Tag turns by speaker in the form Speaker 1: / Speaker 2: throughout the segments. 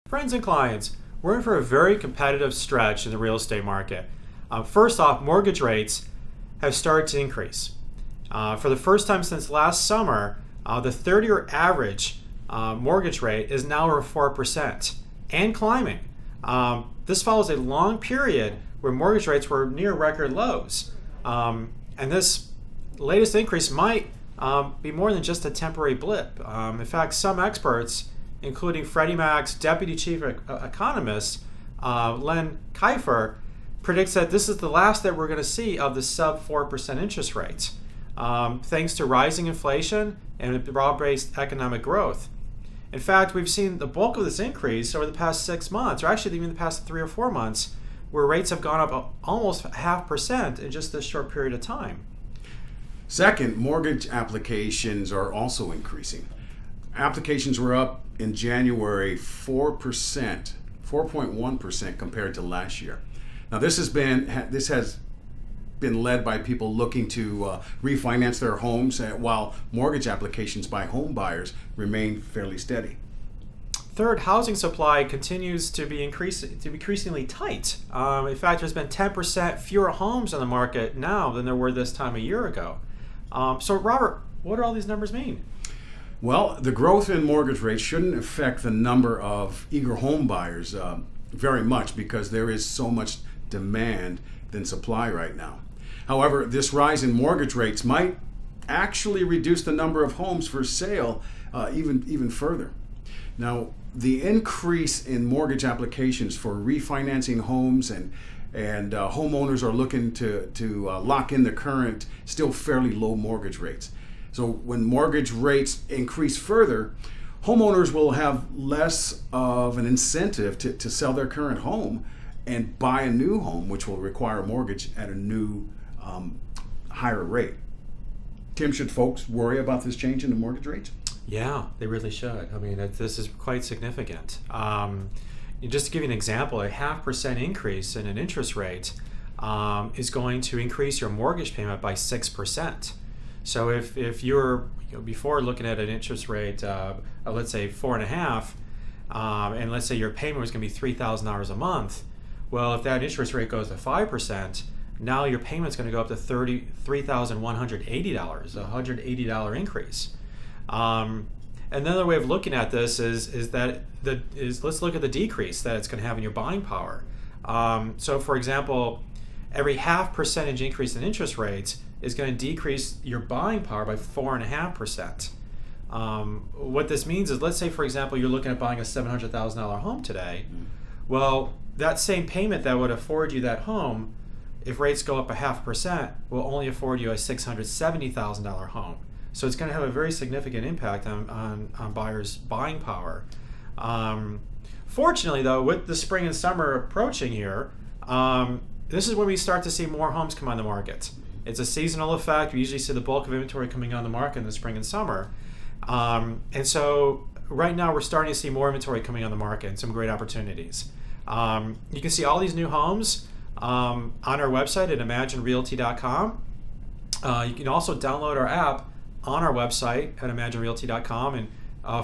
Speaker 1: Friends and clients, we're in for a very competitive stretch in the real estate market. First off, mortgage rates have started to increase. For the first time since last summer, the 30-year average mortgage rate is now over 4% and climbing. This follows a long period where mortgage rates were near record lows. And this latest increase might be more than just a temporary blip. In fact, some experts, including Freddie Mac's deputy chief economist, Len Kiefer, predicts that this is the last that we're going to see of the sub 4% interest rates, thanks to rising inflation and broad-based economic growth. In fact, we've seen the bulk of this increase over the past 6 months, or actually even the past 3 or 4 months, where rates have gone up almost 0.5% in just this short period of time.
Speaker 2: Second, mortgage applications are also increasing. Applications were up in January 4.1% compared to last year. Now this has been led by people looking to refinance their homes, while mortgage applications by home buyers remain fairly steady.
Speaker 1: Third, housing supply continues to be increasingly tight. In fact, there's been 10% fewer homes on the market now than there were this time a year ago. So Robert, what do all these numbers mean?
Speaker 2: Well, the growth in mortgage rates shouldn't affect the number of eager home buyers very much, because there is so much demand than supply right now. However, this rise in mortgage rates might actually reduce the number of homes for sale even further. Now, the increase in mortgage applications for refinancing homes and homeowners are looking to lock in the current, still fairly low mortgage rates. So when mortgage rates increase further, homeowners will have less of an incentive to sell their current home and buy a new home, which will require a mortgage at a new higher rate. Tim, should folks worry about this change in the mortgage rates?
Speaker 1: Yeah, they really should. I mean, this is quite significant. Just to give you an example, a 0.5% increase in an interest rate is going to increase your mortgage payment by 6%. So if you're before looking at an interest rate, let's say 4.5, and let's say your payment was going to be $3,000 a month, well, if that interest rate goes to 5%, now your payment's going to go up to $3,180, a $180 increase. Another way of looking at this is let's look at the decrease that it's going to have in your buying power. So, for example, every 0.5% increase in interest rates is going to decrease your buying power by 4.5%. What this means is, let's say, for example, you're looking at buying a $700,000 home today. Well, that same payment that would afford you that home, if rates go up 0.5%, will only afford you a $670,000 home. So it's going to have a very significant impact on buyers' buying power. Fortunately, though, with the spring and summer approaching here, this is when we start to see more homes come on the market. It's a seasonal effect. We usually see the bulk of inventory coming on the market in the spring and summer. And so right now we're starting to see more inventory coming on the market and some great opportunities. You can see all these new homes on our website at imaginerealty.com. You can also download our app on our website at imaginerealty.com, and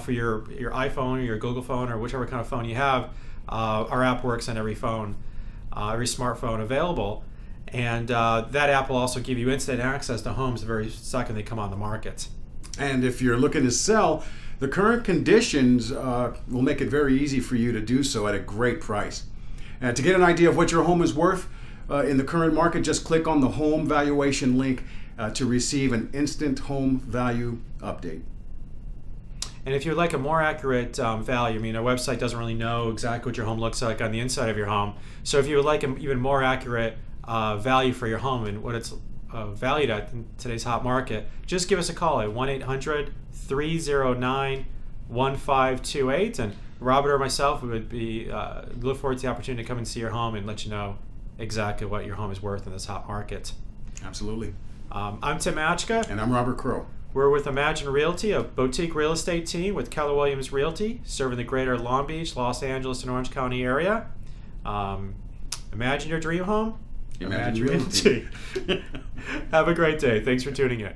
Speaker 1: for your iPhone or your Google phone or whichever kind of phone you have, our app works on every phone, every smartphone available, and that app will also give you instant access to homes the very second they come on the market.
Speaker 2: And if you're looking to sell, the current conditions will make it very easy for you to do so at a great price. And to get an idea of what your home is worth in the current market, just click on the home valuation link to receive an instant home value update.
Speaker 1: And if you'd like a more accurate value, I mean, our website doesn't really know exactly what your home looks like on the inside of your home. So if you would like an even more accurate value for your home and what it's valued at in today's hot market, just give us a call at 1-800-309-1528. And Robert or myself, we would look forward to the opportunity to come and see your home and let you know exactly what your home is worth in this hot market.
Speaker 2: Absolutely.
Speaker 1: I'm Tim Majka.
Speaker 2: And I'm Robert Crow.
Speaker 1: We're with Imagine Realty, a boutique real estate team with Keller Williams Realty, serving the greater Long Beach, Los Angeles, and Orange County area. Imagine your dream home.
Speaker 2: Imagine Realty.
Speaker 1: Have a great day. Thanks for tuning in.